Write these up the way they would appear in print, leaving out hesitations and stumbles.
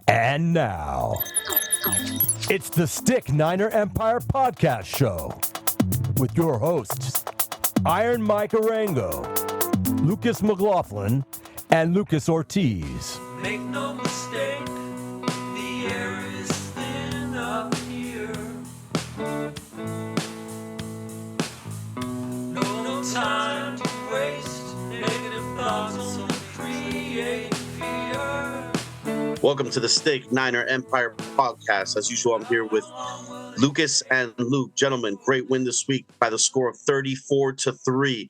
And now, it's the Stick Niner Empire Podcast Show with your hosts, Iron Mike Arango, Lucas McLaughlin, and Lucas Ortiz. Make no mistake, the air is thin up here. No time to waste, negative thoughts only create fear. Welcome to the Stick Niner Empire Podcast. As usual, I'm here with Lucas and Luke. Gentlemen, great win this week by the score of 34-3.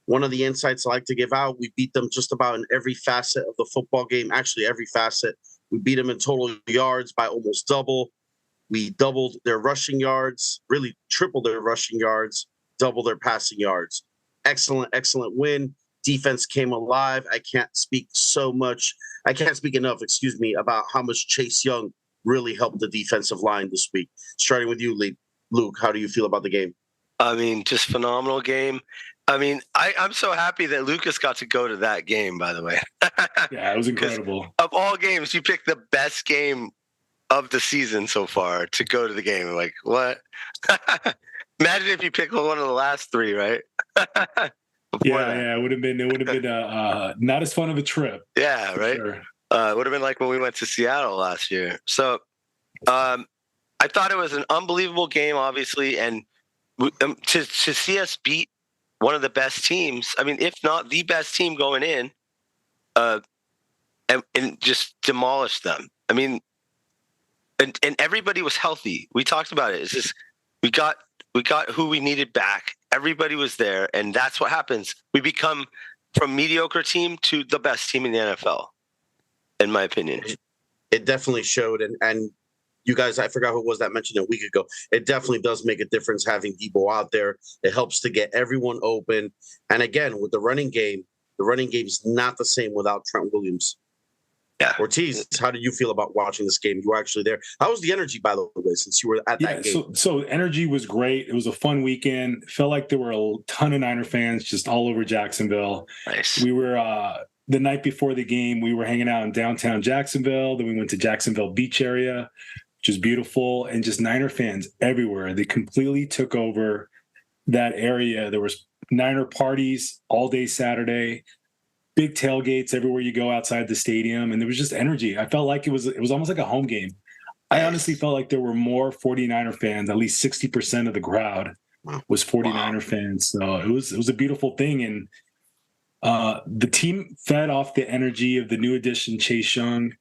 One of the insights I like to give out, we beat them just about in every facet of the football game, actually every facet. We beat them in total yards by almost double. We doubled their rushing yards, really tripled their rushing yards, doubled their passing yards. Excellent win. Defense came alive. I can't speak enough, about how much Chase Young really helped the defensive line this week. Starting with you, Luke, how do you feel about the game? Just phenomenal game. I'm so happy that Lucas got to go to that game, by the way. Yeah, it was incredible. Of all games, you picked the best game of the season so far to go to the game. Like, what? Imagine if you picked one of the last three, right? It would have been not as fun of a trip. Yeah, right. Sure. It would have been like when we went to Seattle last year. So I thought it was an unbelievable game, obviously, and to see us beat one of the best teams, if not the best team going in, and just demolish them. And everybody was healthy. We talked about it. It's just we got who we needed back. Everybody was there, and that's what happens. We become from mediocre team to the best team in the NFL, in my opinion. It definitely showed, and you guys, I forgot who it was that mentioned it a week ago. It definitely does make a difference having Debo out there. It helps to get everyone open. And again, with the running game is not the same without Trent Williams. Yeah. Ortiz, how did you feel about watching this game? You were actually there. How was the energy, by the way, since you were at that game? So energy was great. It was a fun weekend. It felt like there were a ton of Niner fans just all over Jacksonville. Nice. We were the night before the game, we were hanging out in downtown Jacksonville. Then we went to Jacksonville Beach area, which is beautiful, and just Niner fans everywhere. They completely took over that area. There was Niner parties all day Saturday, big tailgates everywhere you go outside the stadium, and there was just energy. I felt like it was almost like a home game. I honestly felt like there were more 49er fans. At least 60% of the crowd was 49er fans. So it was a beautiful thing, and the team fed off the energy of the new addition Chase Young.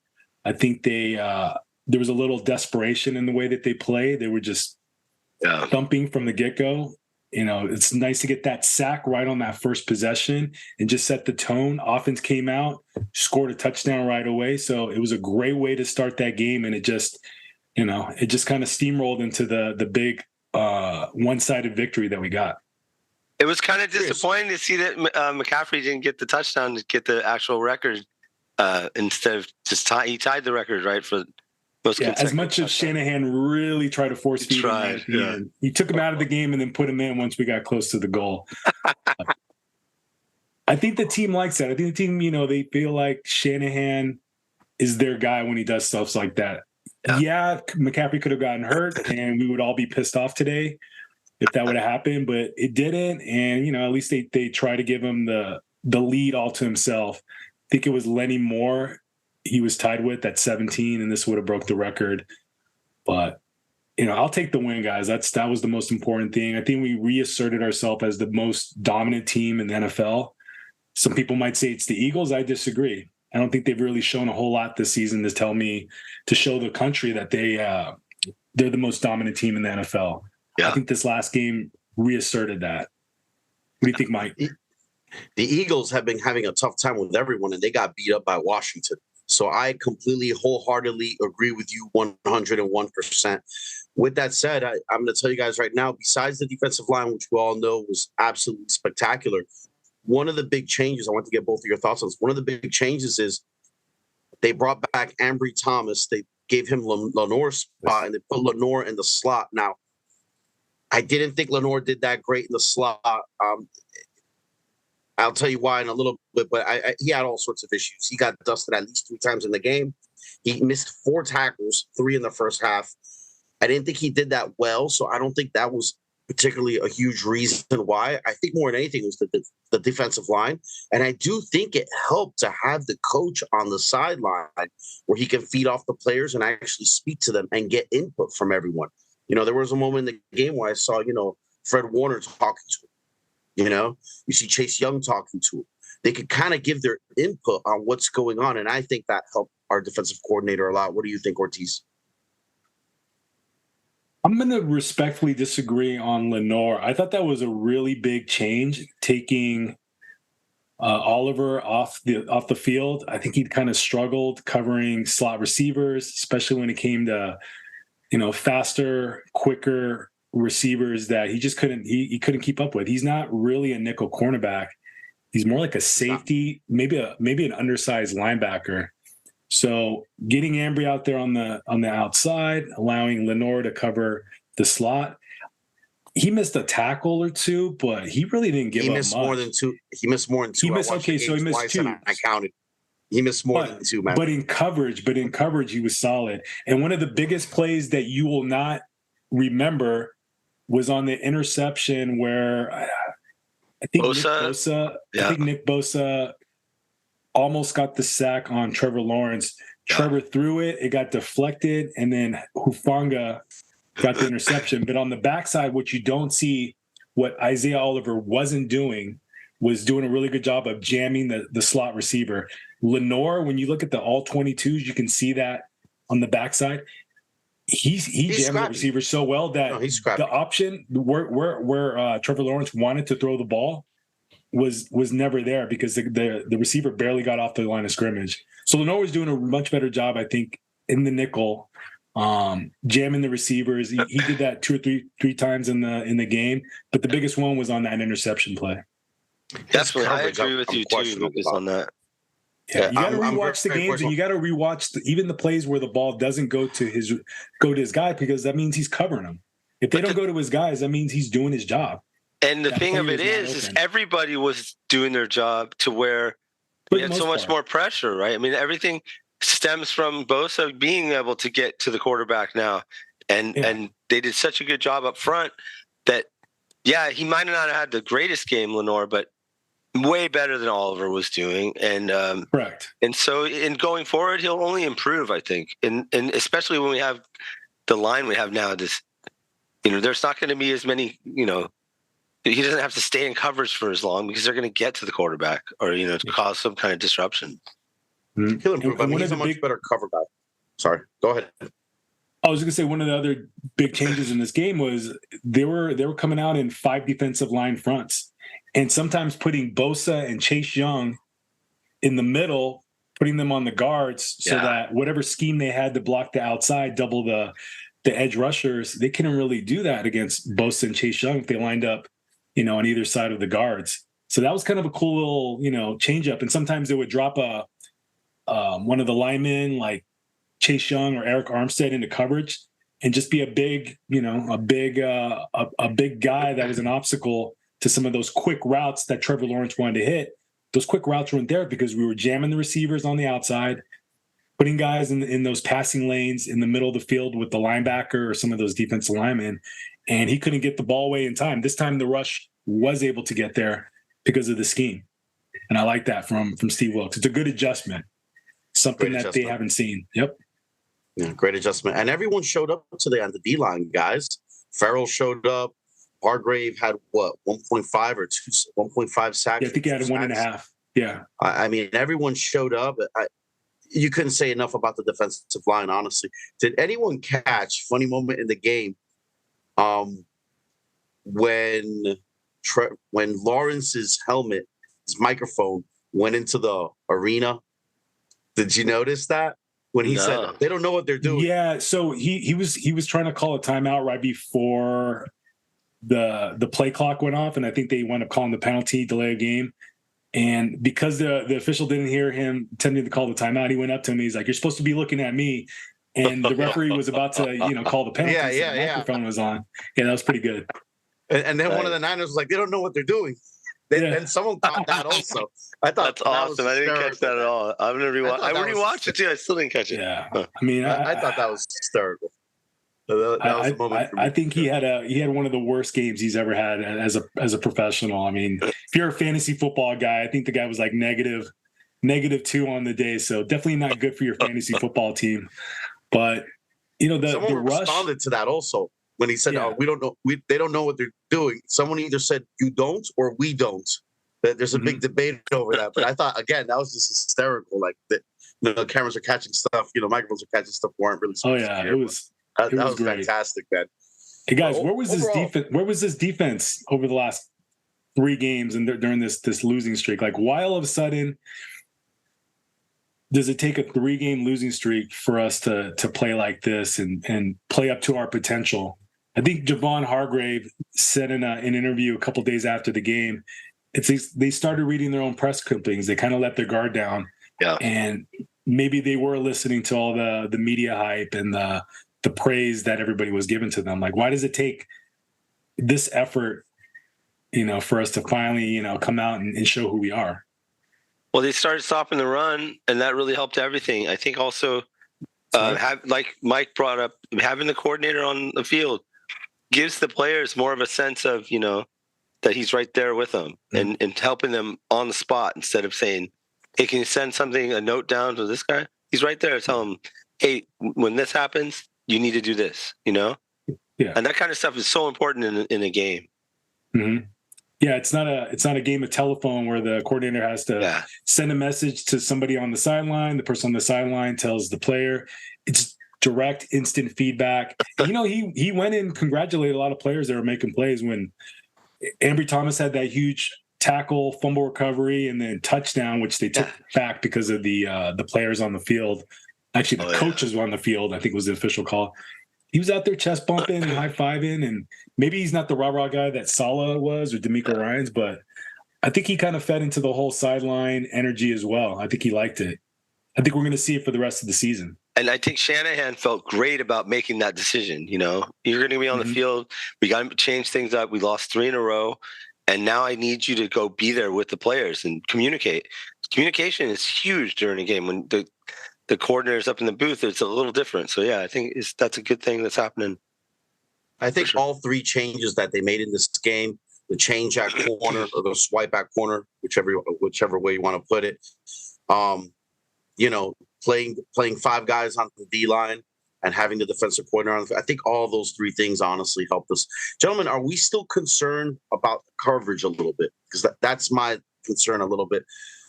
I think there was a little desperation in the way that they play. They were just thumping from the get-go. It's nice to get that sack right on that first possession and just set the tone. Offense came out, scored a touchdown right away. So it was a great way to start that game. And it just kind of steamrolled into the big one-sided victory that we got. It was kind of disappointing to see that McCaffrey didn't get the touchdown to get the actual record instead of just he tied the record, right, for as much as Shanahan really tried to force feed him, he took him out of the game and then put him in once we got close to the goal. I think the team likes that. I think the team, they feel like Shanahan is their guy when he does stuff like that. Yeah, McCaffrey could have gotten hurt, and we would all be pissed off today if that would have happened, but it didn't. And at least they try to give him the lead all to himself. I think it was Lenny Moore he was tied with at 17, and this would have broke the record. But, I'll take the win, guys. That was the most important thing. I think we reasserted ourselves as the most dominant team in the NFL. Some people might say it's the Eagles. I disagree. I don't think they've really shown a whole lot this season to show the country that they're the most dominant team in the NFL. Yeah. I think this last game reasserted that. What do you think, Mike? The Eagles have been having a tough time with everyone, and they got beat up by Washington. So I completely, wholeheartedly agree with you 101%. With that said, I'm going to tell you guys right now, besides the defensive line, which we all know was absolutely spectacular, one of the big changes, I want to get both of your thoughts on this, one of the big changes is they brought back Ambry Thomas. They gave him Lenore's spot, and they put Lenore in the slot. Now, I didn't think Lenore did that great in the slot. I'll tell you why in a little bit, but he had all sorts of issues. He got dusted at least 3 times in the game. He missed 4 tackles, 3 in the first half. I didn't think he did that well, so I don't think that was particularly a huge reason why. I think more than anything was the defensive line. And I do think it helped to have the coach on the sideline where he can feed off the players and actually speak to them and get input from everyone. There was a moment in the game where I saw, Fred Warner talking to him. You see Chase Young talking to him. They could kind of give their input on what's going on. And I think that helped our defensive coordinator a lot. What do you think, Ortiz? I'm going to respectfully disagree on Lenoir. I thought that was a really big change, taking Oliver off the field. I think he'd kind of struggled covering slot receivers, especially when it came to, faster, quicker receivers that he just couldn't keep up with. He's not really a nickel cornerback. He's more like a safety, maybe an undersized linebacker. So getting Ambry out there on the outside, allowing Lenoir to cover the slot. He missed a tackle or two, but he really didn't give up much. He missed more than two. He missed 2. So he missed 2. I counted. He missed more than 2, man. But in coverage, he was solid. And one of the biggest plays that you will not remember was on the interception where I think Nick Bosa almost got the sack on Trevor Lawrence. Trevor threw it. It got deflected. And then Hufanga got the interception. But on the backside, what you don't see, what Isaiah Oliver wasn't doing, was doing a really good job of jamming the slot receiver. Lenoir, when you look at the all 22s, you can see that on the backside. He jammed the receiver so well that the option where Trevor Lawrence wanted to throw the ball was never there because the receiver barely got off the line of scrimmage. So Lenoir was doing a much better job, I think, in the nickel, jamming the receivers. He did that 2 or 3 times in the game, but the biggest one was on that interception play. Definitely, I agree with you too, Lucas, on that. Yeah, you got to rewatch the games, and you got to rewatch even the plays where the ball doesn't go to his guy, because that means he's covering him. If they don't go to his guys, that means he's doing his job. And the thing of it is everybody was doing their job to where we had so much more pressure, right? I mean, everything stems from Bosa being able to get to the quarterback now, and they did such a good job up front that, he might not have had the greatest game, Lenoir, but way better than Oliver was doing. And correct. And so in going forward, he'll only improve, I think. And especially when we have the line we have now, there's not going to be as many, he doesn't have to stay in coverage for as long because they're going to get to the quarterback or, cause some kind of disruption. Mm-hmm. He'll improve. I mean, he's a much better cover guy. Sorry, go ahead. I was going to say one of the other big changes in this game was they were coming out in 5 defensive line fronts. And sometimes putting Bosa and Chase Young in the middle, putting them on the guards so that whatever scheme they had to block the outside, double the edge rushers, they couldn't really do that against Bosa and Chase Young if they lined up, on either side of the guards. So that was kind of a cool little, change up. And sometimes they would drop one of the linemen like Chase Young or Eric Armstead into coverage and just be a big guy that was an obstacle to some of those quick routes that Trevor Lawrence wanted to hit. Those quick routes weren't there because we were jamming the receivers on the outside, putting guys in those passing lanes in the middle of the field with the linebacker or some of those defensive linemen, and he couldn't get the ball away in time. This time the rush was able to get there because of the scheme. And I like that from Steve Wilkes. It's a good adjustment, something that they haven't seen. Yep. Yeah, great adjustment. And everyone showed up today on the D-line, guys. Farrell showed up. Hargrave had 1.5 or 1.5 sacks. Yeah, I think he had 1.5. Yeah. I mean, everyone showed up. You couldn't say enough about the defensive line, honestly. Did anyone catch, funny moment in the game, when Lawrence's helmet, his microphone went into the arena? Did you notice that? When he said they don't know what they're doing. Yeah, so he was trying to call a timeout right before the play clock went off, and I think they wound up calling the penalty, delay of game. And because the official didn't hear him attempting to call the timeout, he went up to him. He's like, "You're supposed to be looking at me." And the referee was about to, call the penalty. The microphone was on. Yeah, that was pretty good. And then one of the Niners was like, "They don't know what they're doing." Then someone caught that also. I thought That's awesome. I didn't catch that at all. I'm gonna rewatch. I already watched it too. I still didn't catch it. Yeah. Huh. I mean, I thought that was hysterical. That was a moment for me. I think he had one of the worst games he's ever had as a professional. I mean, if you're a fantasy football guy, I think the guy was like -2 on the day. So definitely not good for your fantasy football team. But Someone the rush responded to that also when he said, Yeah. "Oh, we don't know. They don't know what they're doing." Someone either said, "You don't," or "We don't." There's a big debate over that. But I thought, again, that was just hysterical. Like the cameras are catching stuff. Microphones are catching stuff. Weren't really. Oh yeah, it was great. Fantastic, man. Hey guys, where was this defense? Where was this defense over the last 3 games and during this losing streak? Like, why all of a sudden does it take a 3-game losing streak for us to play like this and play up to our potential? I think Javon Hargrave said in an interview a couple of days after the game, they started reading their own press clippings. They kind of let their guard down, and maybe they were listening to all the media hype and the praise that everybody was giving to them. Like, why does it take this effort, for us to finally, come out and show who we are? Well, they started stopping the run, and that really helped everything. I think also, like Mike brought up, having the coordinator on the field gives the players more of a sense of, that he's right there with them and helping them on the spot instead of saying, "Hey, can you send a note down to this guy?" He's right there. Tell him, "Hey, when this happens, you need to do this," Yeah. And that kind of stuff is so important in a game. Mm-hmm. Yeah, it's not a game of telephone where the coordinator has to send a message to somebody on the sideline. The person on the sideline tells the player. It's direct, instant feedback. He went and congratulated a lot of players that were making plays when Ambry Thomas had that huge tackle, fumble recovery, and then touchdown, which they took back because of the players on the field. Actually, the coaches were on the field, I think was the official call. He was out there chest bumping and high-fiving, and maybe he's not the rah-rah guy that Saleh was or D'Amico Ryans, but I think he kind of fed into the whole sideline energy as well. I think he liked it. I think we're going to see it for the rest of the season. And I think Shanahan felt great about making that decision. You're going to be on the field. We got to change things up. We lost 3 in a row. And now I need you to go be there with the players and communicate. Communication is huge during a game. When the coordinator's up in the booth, it's a little different. So, yeah, I think that's a good thing that's happening. I think all 3 changes that they made in this game, the change at corner or the swipe at corner, whichever way you want to put it, playing 5 guys on the D-line and having the defensive coordinator on. I think all those 3 things honestly helped us. Gentlemen, are we still concerned about the coverage a little bit? Because that's my concern a little bit.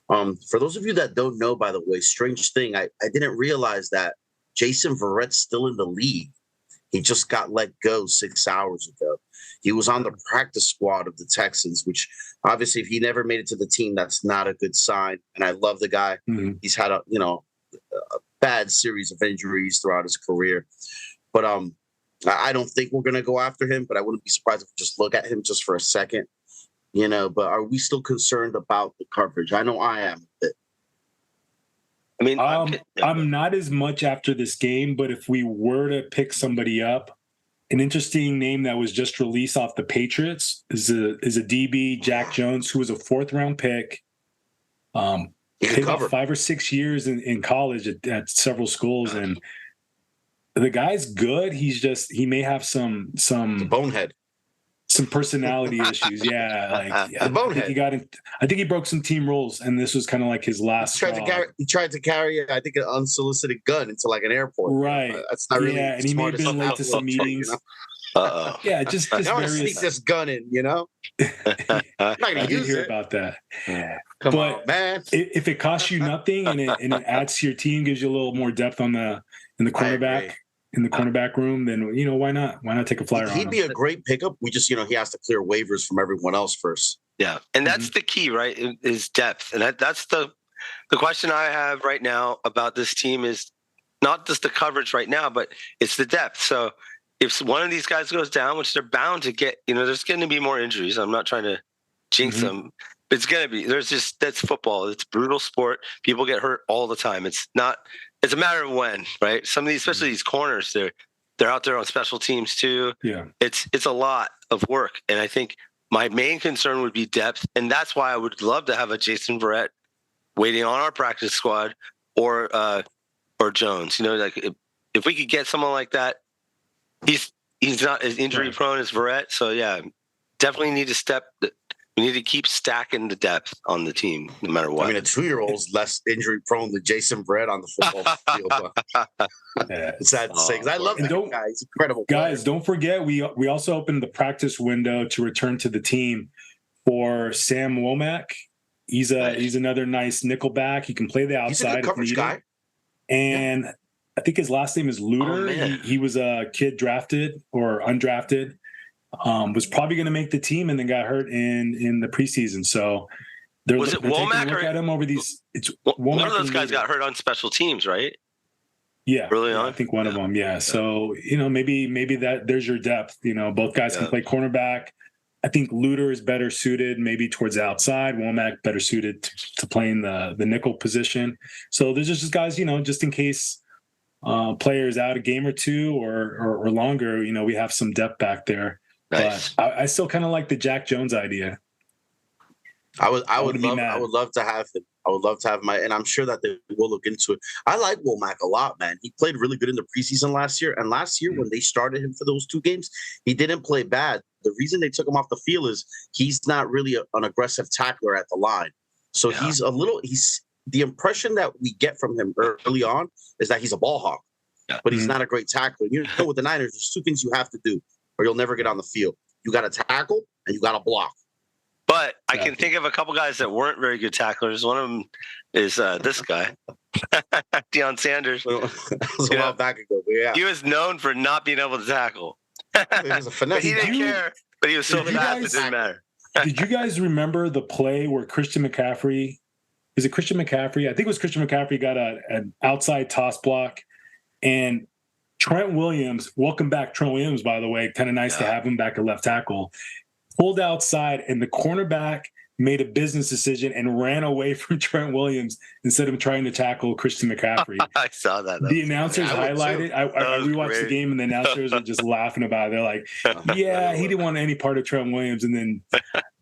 For those of you that don't know, by the way, strange thing, I didn't realize that Jason Verrett's still in the league. He just got let go 6 hours ago. He was on the practice squad of the Texans, which obviously if he never made it to the team, that's not a good sign. And I love the guy. Mm-hmm. He's had a bad series of injuries throughout his career. But I don't think we're going to go after him, but I wouldn't be surprised if we just look at him just for a second. But are we still concerned about the coverage? I know I am. I mean, I'm not as much after this game, but if we were to pick somebody up, an interesting name that was just released off the Patriots is a DB, Jack Jones, who was a 4th-round pick. Played about 5 or 6 years in college at several schools, and the guy's good. He may have some bonehead. Some personality issues, the bonehead. I think he broke some team rules, and this was kind of like his last. He tried to carry, I think, an unsolicited gun into like an airport. Right. That's not really. Yeah, and he may have been late to some meetings. Yeah, just I want to sneak this gun in. I'm not going to use it. About that. Come on, man. If it costs you nothing and it adds to your team, gives you a little more depth in the cornerback. In the cornerback room, then why not? Why not take a flyer on him? He'd be a great pickup. We just he has to clear waivers from everyone else first. Yeah, and that's the key, right? Is depth, and that's the question I have right now about this team is not just the coverage right now, but it's the depth. So if one of these guys goes down, which they're bound to get, there's going to be more injuries. I'm not trying to jinx them. But it's going to be. That's football. It's a brutal sport. People get hurt all the time. It's a matter of when, right? Some of these, especially these corners, they're out there on special teams too. Yeah. It's a lot of work. And I think My main concern would be depth, and that's why I would love to have a Jason Verrett waiting on our practice squad, or Jones. You know, like if we could get someone like that, he's not as injury prone as Verrett. So yeah, definitely need to we need to keep stacking the depth on the team, no matter what. I mean, a 2-year-old's less injury prone than Jason Verrett on the football field. It's sad to say, because I love that guy. He's incredible. Guys, don't forget, we also opened the practice window to return to the team for Sam Womack. He's another nice nickelback. He can play the outside. He's a good coverage guy. And I think his last name is Luter. He was a kid drafted or undrafted. Was probably going to make the team and then got hurt in the preseason. So they're taking a look at him over these. It's one of those guys got hurt on special teams, right? Yeah, early on. I think one of them. Yeah. So maybe that there's your depth. Both guys can play cornerback. I think Luter is better suited maybe towards the outside. Womack better suited to playing the nickel position. So there's just guys, just in case players out a game or two or longer, we have some depth back there. Nice. But I still kind of like the Jack Jones idea. I would love to have him. I would love to have and I'm sure that they will look into it. I like Womack a lot, man. He played really good in the preseason last year. And last year when they started him for those 2 games, he didn't play bad. The reason they took him off the field is he's not really an aggressive tackler at the line. So he's the impression that we get from him early on is that he's a ball hawk, but he's not a great tackler. With the Niners, there's 2 things you have to do or you'll never get on the field. You got to tackle and you got to block. But I can think of a couple guys that weren't very good tacklers. One of them is this guy, Deion Sanders. That was a while back ago. But yeah. He was known for not being able to tackle. He was a finesse. But he didn't care. But he was so fast, it didn't matter. Did you guys remember the play where Christian McCaffrey? Is it Christian McCaffrey? I think it was Christian McCaffrey got an outside toss block, and Trent Williams, welcome back, Trent Williams, by the way. Kind of nice to have him back at left tackle. Pulled outside, and the cornerback made a business decision and ran away from Trent Williams instead of trying to tackle Christian McCaffrey. I saw that. The announcers highlighted. I rewatched the game, and the announcers were just laughing about it. They're like, he didn't want any part of Trent Williams. And then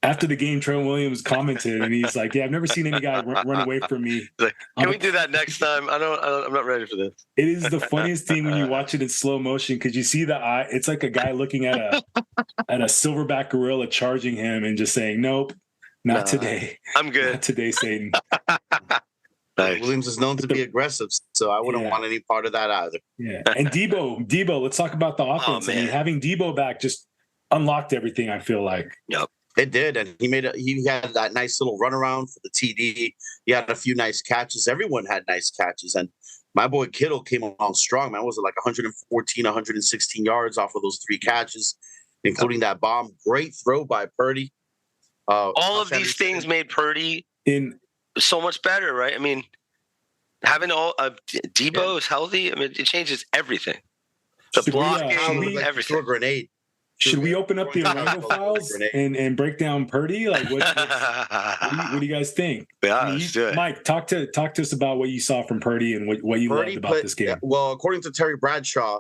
after the game, Trent Williams commented, and he's like, I've never seen any guy run away from me. Like, can we do that next time? I'm not ready for this. It is the funniest thing when you watch it in slow motion because you see the eye. It's like a guy looking at a silverback gorilla charging him and just saying, nope. Not today. I'm good. Not today, Satan. Nice. Williams is known to be aggressive, so I wouldn't want any part of that either. Yeah. And Debo, let's talk about the offense. I mean, having Debo back just unlocked everything, I feel like. Yep. It did, and he had that nice little runaround for the TD. He had a few nice catches. Everyone had nice catches, and my boy Kittle came along strong, man. Was it like 114, 116 yards off of those 3 catches, including that bomb. Great throw by Purdy. All of these things made Purdy so much better, right? I mean, having Debo is healthy. I mean, it changes everything. The blocking, everything. A grenade. Should we open up the Arango files and break down Purdy? Like, what do you guys think? Yeah, let's do it. Mike, talk to us about what you saw from Purdy and what you loved about this game. Well, according to Terry Bradshaw,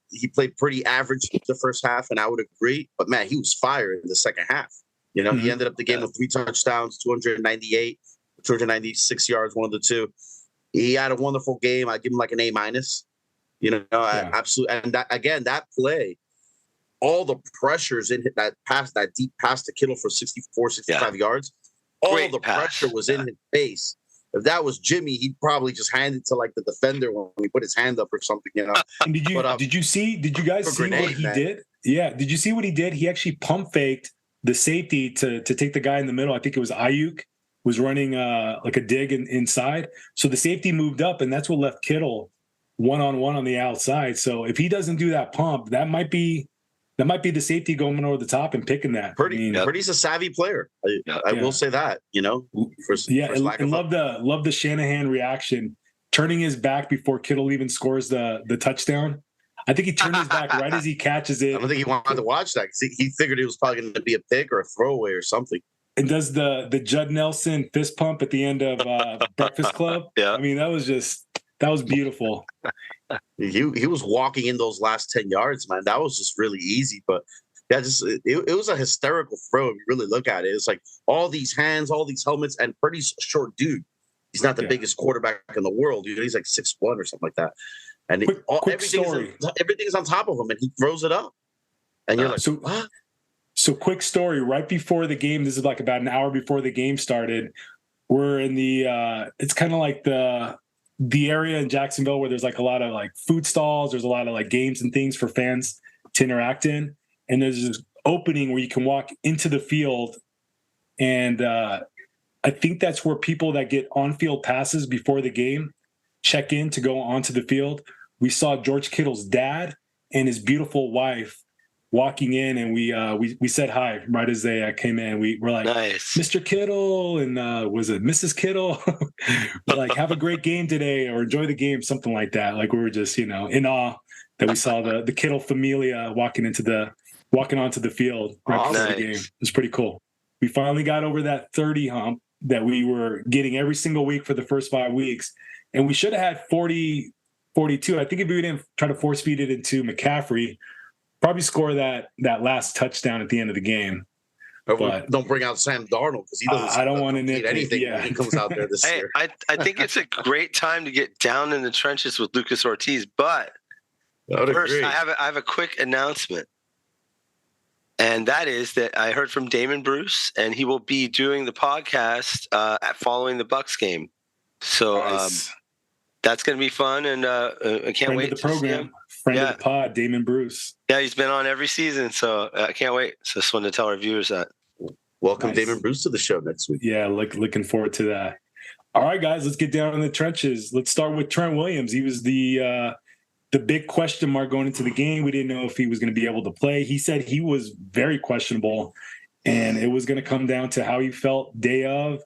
he played pretty average the first half, and I would agree. But man, he was fire in the second half. He ended up the game with 3 touchdowns, 296 yards, one of the 2. He had a wonderful game. I give him like an A-. Absolutely. And that play, all the pressures in that deep pass to Kittle for 65 yards, all the pressure was in his face. If that was Jimmy, he'd probably just hand it to like the defender when he put his hand up or something, And did you guys see what he did? Yeah. Did you see what he did? He actually pump faked the safety to take the guy in the middle. I think it was Ayuk was running like a dig inside. So the safety moved up, and that's what left Kittle one-on-one on the outside. So if he doesn't do that pump, that might be the safety going over the top and picking that. Purdy's a savvy player. I will say that, and love the Shanahan reaction, turning his back before Kittle even scores the touchdown. I think he turned his back right as he catches it. I don't think he wanted to watch that because he figured it was probably going to be a pick or a throwaway or something. And does the Judd Nelson fist pump at the end of Breakfast Club? Yeah. I mean, that was beautiful. He was walking in those last 10 yards, man. That was just really easy. But Yeah, just it was a hysterical throw if you really look at it. It's like all these hands, all these helmets, and Purdy's a short dude. He's not the biggest quarterback in the world. He's like 6'1" or something like that. And everything's on top of him, and he throws it up. And you're like, what? So quick story. Right before the game, this is like about an hour before the game started. We're in the it's kind of like the area in Jacksonville where there's like a lot of like food stalls. There's a lot of like games and things for fans to interact in. And there's this opening where you can walk into the field. And I think that's where people that get on-field passes before the game check in to go onto the field. We saw George Kittle's dad and his beautiful wife walking in, and we said hi right as they came in. We were like, nice. Mr. Kittle, and was it Mrs. Kittle? We're like, have a great game today, or enjoy the game, something like that. Like we were just, in awe that we saw the Kittle familia walking onto the field right before the game. It was pretty cool. We finally got over that 30 hump that we were getting every single week for the first 5 weeks, and we should have had 40, 42. I think if we didn't try to force feed it into McCaffrey, probably score that last touchdown at the end of the game. But don't bring out Sam Darnold because he doesn't. I don't want to nip anything when he comes out there this year. I think it's a great time to get down in the trenches with Lucas Ortiz. But first, I have a quick announcement, and that is that I heard from Damon Bruce, and he will be doing the podcast following the Bucs game. So that's going to be fun, and I can't wait to see him. Friend of the pod, Damon Bruce. Yeah, he's been on every season, so I can't wait. So just wanted to tell our viewers that. Welcome Damon Bruce to the show next week. Yeah, looking forward to that. All right, guys, let's get down in the trenches. Let's start with Trent Williams. He was the big question mark going into the game. We didn't know if he was going to be able to play. He said he was very questionable, and it was going to come down to how he felt day of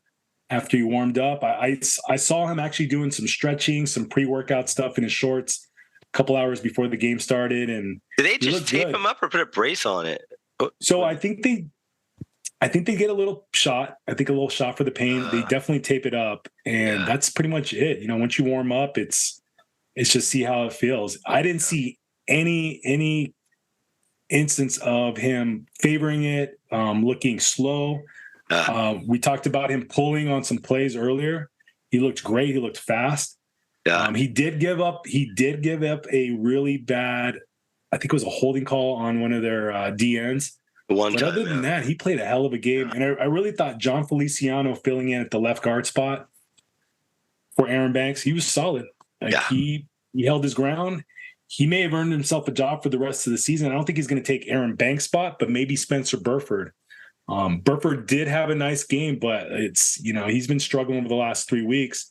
after he warmed up. I saw him actually doing some stretching, some pre-workout stuff in his shorts a couple hours before the game started. And did they just tape him up or put a brace on it? So I think they get a little shot. I think a little shot for the pain. They definitely tape it up, and that's pretty much it. Once you warm up, it's just see how it feels. I didn't see any instance of him favoring it, looking slow. We talked about him pulling on some plays earlier. He looked great. He looked fast. Yeah. He did give up a really bad, I think it was a holding call on one of their DNs. Other than that, he played a hell of a game. And I really thought John Feliciano filling in at the left guard spot for Aaron Banks, he was solid. He held his ground. He may have earned himself a job for the rest of the season. I don't think he's going to take Aaron Banks' spot, but maybe Spencer Burford. Burford did have a nice game, but it's, he's been struggling over the last 3 weeks,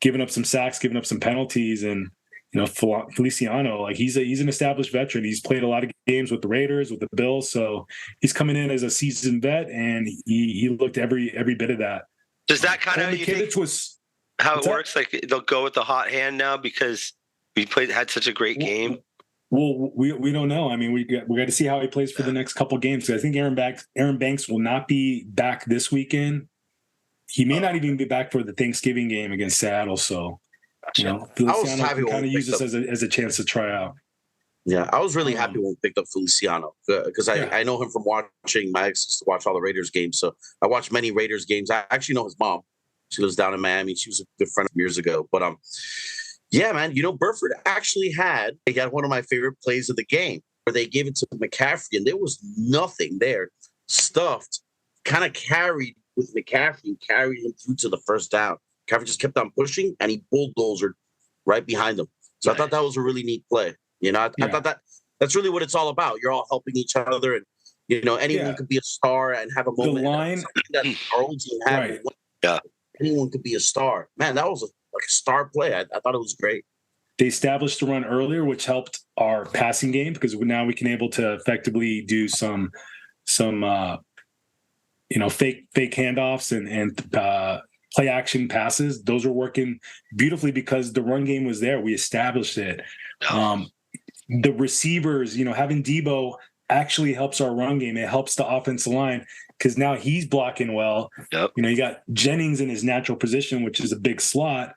giving up some sacks, giving up some penalties. And, Feliciano, he's an established veteran. He's played a lot of games with the Raiders, with the Bills. So he's coming in as a seasoned vet, and he looked every bit of that. Does that kind of, how it works? Like they'll go with the hot hand now because we had such a great game. Well, we don't know. I mean, we got to see how he plays for the next couple of games. So I think Aaron Banks will not be back this weekend. He may not even be back for the Thanksgiving game against Seattle. So, Feliciano can kind of use this as a chance to try out. Yeah, I was really happy when we picked up Feliciano because I know him from watching. My ex used to watch all the Raiders games, so I watched many Raiders games. I actually know his mom. She lives down in Miami. She was a good friend years ago. But yeah, man, Burford actually had one of my favorite plays of the game where they gave it to McCaffrey, and there was nothing there. Stuffed, kind of carried with McCaffrey and carried him through to the first down. McCaffrey just kept on pushing, and he bulldozered right behind him. So I thought that was a really neat play. I thought that's really what it's all about. You're all helping each other, and anyone could be a star and have a moment. The line that our old team had. Right. Yeah, anyone could be a star. Man, that was a star play. I thought it was great. They established the run earlier, which helped our passing game because now we can able to effectively do some fake handoffs and play action passes. Those are working beautifully because the run game was there. We established it. The receivers, having Debo actually helps our run game. It helps the offensive line because now he's blocking well. Yep. You got Jennings in his natural position, which is a big slot.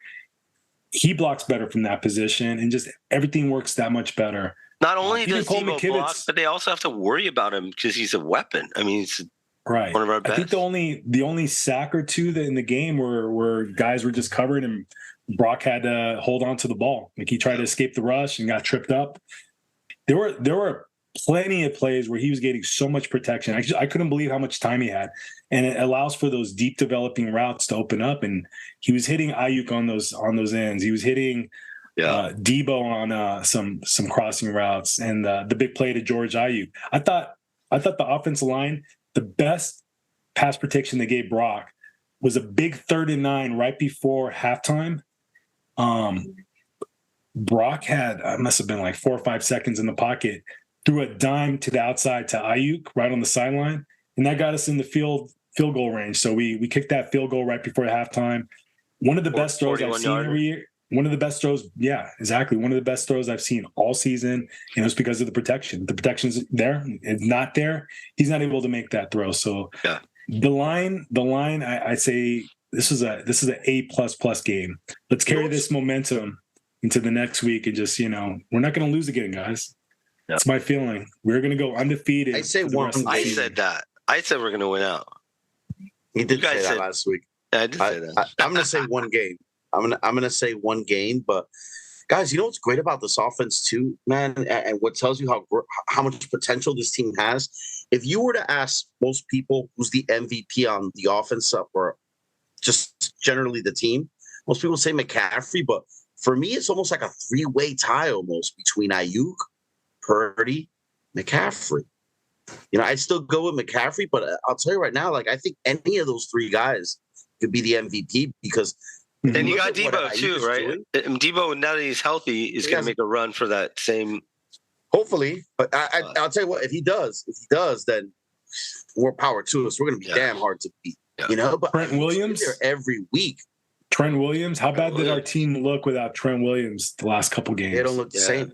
He blocks better from that position, and just everything works that much better. Not only does Cole Debo block, but they also have to worry about him because he's a weapon. I mean, he's right. one of our best. I think the only sack or two that in the game where guys were just covered and Brock had to hold on to the ball. Like he tried to escape the rush and got tripped up. There were plenty of plays where he was getting so much protection. I couldn't believe how much time he had. And it allows for those deep developing routes to open up. And he was hitting Ayuk on those ends. He was hitting Debo on some crossing routes and the big play to George Ayuk. I thought the offensive line, the best pass protection they gave Brock was a big 3rd and 9 right before halftime. Brock had, must have been like 4 or 5 seconds in the pocket, threw a dime to the outside to Ayuk right on the sideline, and that got us in the field goal range. So we kicked that field goal right before halftime. One of the best throws I've seen every year. One of the best throws, yeah, exactly. One of the best throws I've seen all season, and it was because of the protection. The protection's there. It's not there. He's not able to make that throw. So the line, I say this is an A++ game. Let's carry this momentum into the next week and just, we're not going to lose again, guys. That's my feeling. We're going to go undefeated. I say I said that. I said we're going to win out. You did say that last week. I did say that. I'm going to say one game. I'm gonna say one game, but guys, you know what's great about this offense too, man, and what tells you how much potential this team has. If you were to ask most people who's the MVP on the offense or just generally the team, most people say McCaffrey, but for me, it's almost like a 3-way tie almost between Ayuk, Purdy, McCaffrey. I'd still go with McCaffrey, but I'll tell you right now, like I think any of those 3 guys could be the MVP because. And you got Debo too, right? Debo, now that he's healthy, is going to make a run for that same. Hopefully, but I'll tell you what, if he does, then more power to us. We're going to be damn hard to beat, But Trent Williams every week. Trent Williams, how bad did our team look without Trent Williams the last couple games? They don't look the same.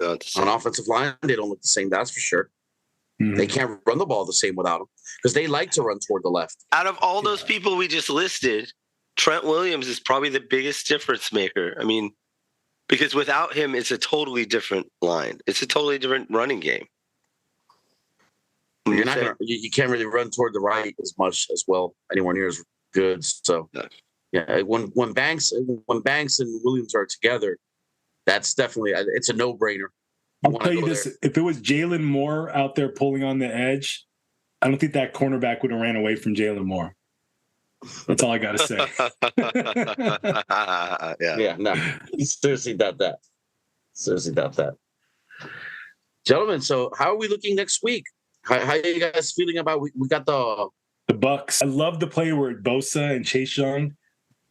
On offensive line, they don't look the same. That's for sure. Mm-hmm. They can't run the ball the same without him because they like to run toward the left. Out of all those people we just listed, Trent Williams is probably the biggest difference maker. I mean, because without him, it's a totally different line. It's a totally different running game. You can't really run toward the right as much as well. Anywhere near as good. So, when Banks and Williams are together, that's definitely it's a no-brainer. I'll tell you this: if it was Jalen Moore out there pulling on the edge, I don't think that cornerback would have ran away from Jalen Moore. That's all I got to say. No. Seriously doubt that. Gentlemen, so how are we looking next week? How are you guys feeling about we got the Bucks? I love the play where Bosa and Chase Young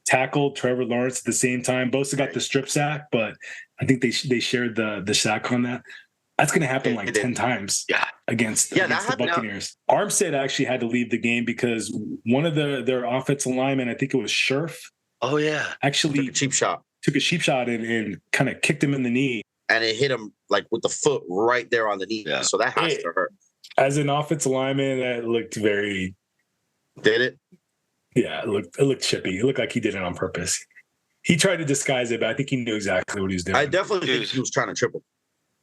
tackled Trevor Lawrence at the same time. Bosa got the strip sack, but I think they shared the sack on that. That's going to happen 10 times against the Buccaneers. Armstead actually had to leave the game because one of their offensive linemen, I think it was Scherf. Oh, yeah. Actually took a cheap shot and kind of kicked him in the knee. And it hit him with the foot right there on the knee. Yeah. So that has to hurt. As an offensive lineman, that looked very... Did it? Yeah, it looked chippy. It looked like he did it on purpose. He tried to disguise it, but I think he knew exactly what he was doing. I definitely think he was trying to triple.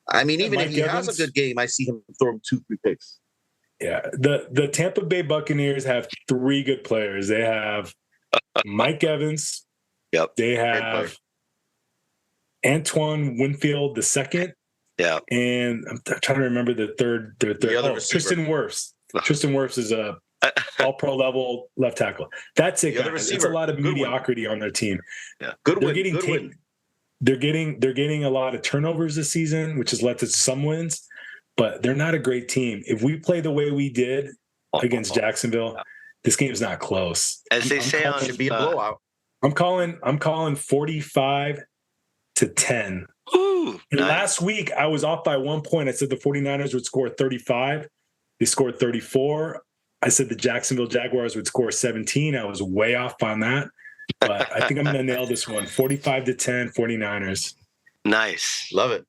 I mean, even if he has a good game, I see him throw him 2-3 picks. Yeah. The Tampa Bay Buccaneers have 3 good players. They have Mike Evans. Yep. They have Antoine Winfield II. Yeah. And I'm trying to remember the third. Tristan Wirfs. Tristan Wirfs is a all-pro level left tackle. That's it, guys. It's a lot of mediocrity on their team. Yeah. Good win. They're getting a lot of turnovers this season, which has led to some wins, but they're not a great team. If we play the way we did against Jacksonville, this game's not close. As they say, it should be a blowout. I'm calling 45-10. Ooh, Last week I was off by 1 point. I said the 49ers would score 35. They scored 34. I said the Jacksonville Jaguars would score 17. I was way off on that. But I think I'm going to nail this one. 45-10, 49ers. Nice. Love it.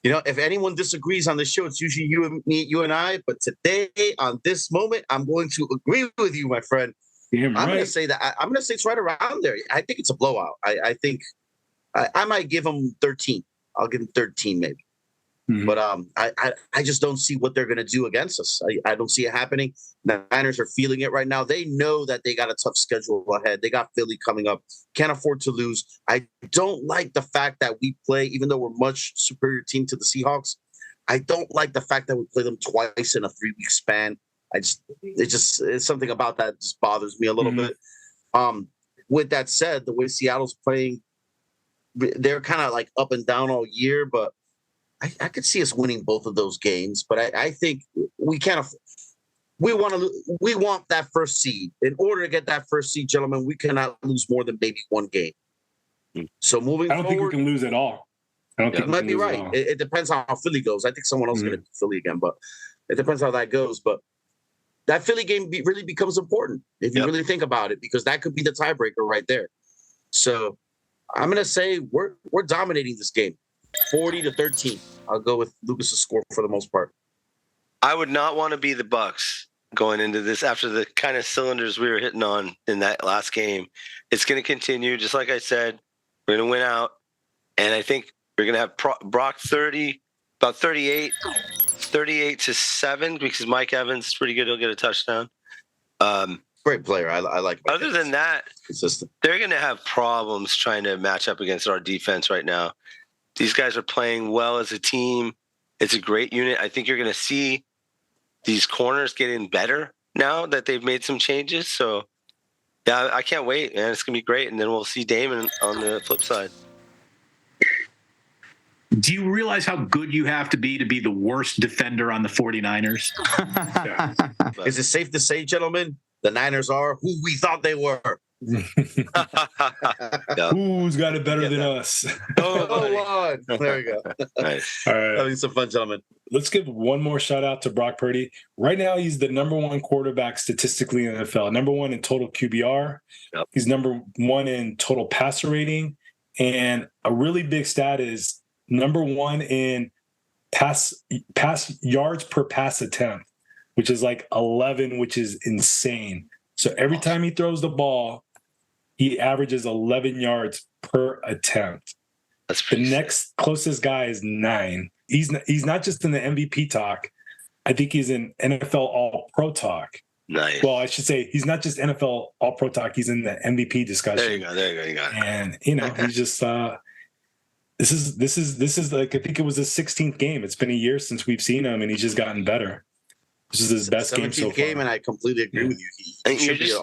If anyone disagrees on the show, it's usually you and I. But today, on this moment, I'm going to agree with you, my friend. Damn right. I'm going to say that. I'm going to say it's right around there. I think it's a blowout. I think I might give them 13. I'll give them 13 maybe. But I just don't see what they're going to do against us. I don't see it happening. The Niners are feeling it right now. They know that they got a tough schedule ahead. They got Philly coming up. Can't afford to lose. I don't like the fact that we play, even though we're much superior team to the Seahawks, I don't like the fact that we play them twice in a 3-week span. It's something about that just bothers me a little bit. With that said, the way Seattle's playing, they're kind of like up and down all year, but I could see us winning both of those games. But I think we can't. We want that first seed. In order to get that first seed, gentlemen, we cannot lose more than maybe one game. So moving forward, I don't think we can lose at all. I don't think you might be right. It depends on how Philly goes. I think someone else is going to beat Philly again, but it depends how that goes. But that Philly game really becomes important if you really think about it, because that could be the tiebreaker right there. So I'm going to say we're dominating this game, 40-13. I'll go with Lucas's score for the most part. I would not want to be the Bucs going into this after the kind of cylinders we were hitting on in that last game. It's going to continue, just like I said. We're going to win out, and I think we're going to have Brock 30, about 38-7, because Mike Evans is pretty good. He'll get a touchdown. Great player. I like him. Other than that, consistent. They're going to have problems trying to match up against our defense right now. These guys are playing well as a team. It's a great unit. I think you're going to see these corners getting better now that they've made some changes. So, yeah, I can't wait, man. It's going to be great. And then we'll see Damon on the flip side. Do you realize how good you have to be the worst defender on the 49ers? Is it safe to say, gentlemen, the Niners are who we thought they were? Who's got it better than us? Oh, there we go. Nice. All right. Having some fun, gentlemen. Let's give one more shout out to Brock Purdy. Right now, he's the number one quarterback statistically in the NFL. Number one in total QBR. Yep. He's number one in total passer rating. And a really big stat is number one in pass yards per pass attempt, which is like 11, which is insane. So every time he throws the ball, he averages 11 yards per attempt. That's the next closest guy is 9. He's not just in the MVP talk. I think he's in NFL All-Pro talk. Nice. Well, I should say he's not just NFL All-Pro talk. He's in the MVP discussion. There you go. And he's just this is like, I think it was his 16th game. It's been a year since we've seen him, and he's just gotten better. This is his best game so far. Game, and I completely agree with you. He should be a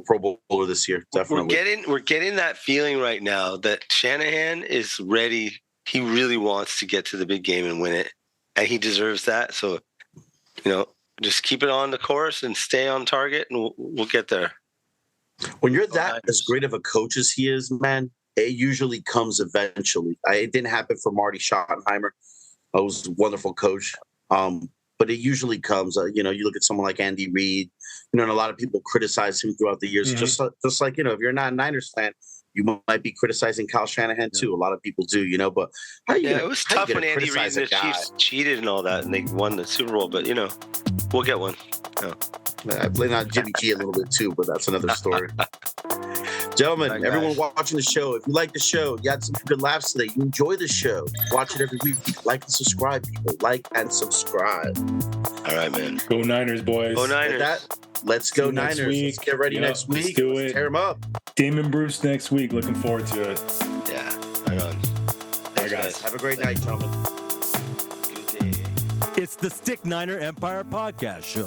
Pro Bowler this year, definitely. We're getting that feeling right now that Shanahan is ready. He really wants to get to the big game and win it, and he deserves that. So, just keep it on the course and stay on target, and we'll get there. When you're that as great of a coach as he is, man, it usually comes eventually. It didn't happen for Marty Schottenheimer. He was a wonderful coach. But it usually comes, you look at someone like Andy Reid, and a lot of people criticize him throughout the years. Mm-hmm. Just like, if you're not a Niners fan, you might be criticizing Kyle Shanahan too. A lot of people do, but it was tough when Andy Reid and the Chiefs cheated and all that, and they won the Super Bowl. But we'll get one. No. I blame on Jimmy G a little bit too, but that's another story. Gentlemen, everyone watching the show, if you like the show, you had some good laughs today, you enjoy the show, watch it every week. Like and subscribe, people. Like and subscribe. All right, man. Go Niners, boys. Go Niners. With that, let's go Niners. Let's get ready next week. Let's do it. Tear them up. Damon Bruce next week. Looking forward to it. Yeah. Right on. Thanks, guys. Have a great night, gentlemen. Good day. It's the Stick Niner Empire Podcast Show.